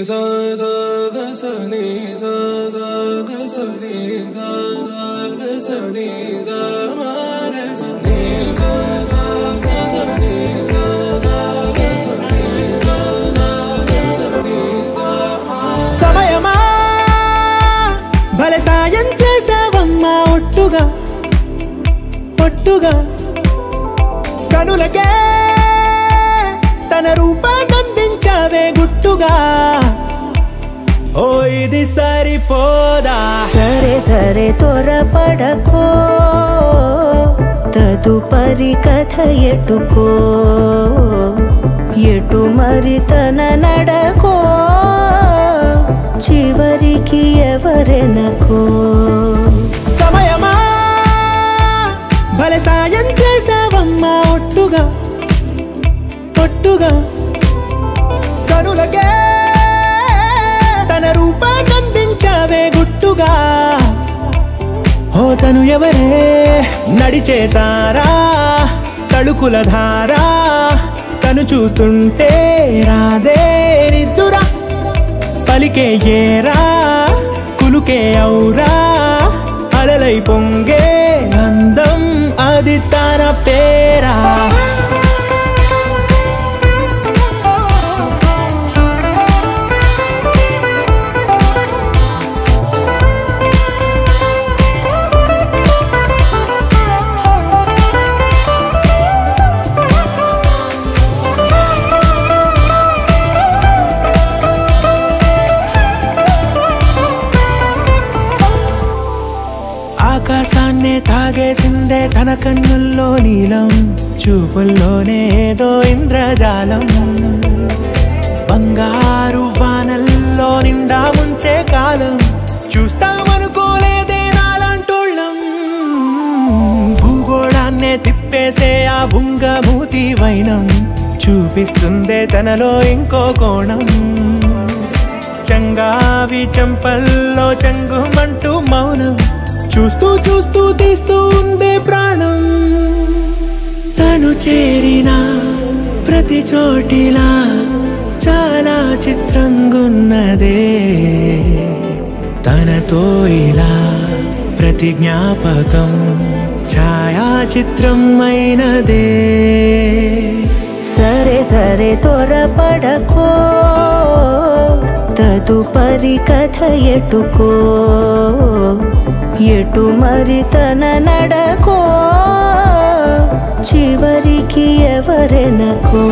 sa sa ga sa ni sa sa ga sa ni sa sa ga sa ni sa ma ga sa ni sa sa ga sa ni sa sa ga sa ni sa sa ga sa ni sa సమయమా భలే సాయం చేసావమ్మా ఒట్టుగా ఒట్టుగా కనులకే తన రూపాన్నందించావే గుట్టుగా ఓ ఇది సరిపోదా సరే సరే త్వరపడకో తదుపరి కథ ఎటుకో ఎటు మరి తన నడకో చివరికి ఎవరెనకో సమయమా భలే సాయం చేసావమ్మా ఒట్టుగా ఒట్టుగా కనులకే తన రూపాన్నందించావే గుట్టుగా ఓ తను ఎవరే నడిచే తారా తళుకుల ధారా తను చూస్తుంటే రాదే నిద్దురా పలికే ఏరా కులుకే ఔరా అలలై పొంగే అందం అది తన పేరా ఆకాశాన్నే తాగేసిందే తన కన్నుల్లో నీలం చూపుల్లోనే ఏదో ఇంద్రజాలం బంగారు వానల్లో నిండా ముంచే కాలం చూస్తామనుకోలేదే నాలంటోళ్ళం భూగోళాన్నే తిప్పేసే ఆ బుంగమూతి వైనం చూపిస్తుందే తనలో ఇంకో కోణం చంగావి చంపల్లో చంగుమంటూ మౌనం చూస్తూ చూస్తూ తీస్తూ ఉందే ప్రాణం తను చేరిన ప్రతి చోటిలా చాలా చిత్రంగున్నదే తనతో ఇలా ప్రతి జ్ఞాపకం ఛాయాచిత్రం అయినదే సరే సరే త్వరపడకో తదుపరి కథ ఎటుకో ఎటు మరి తన నడకో చివరికి ఎవరెనకో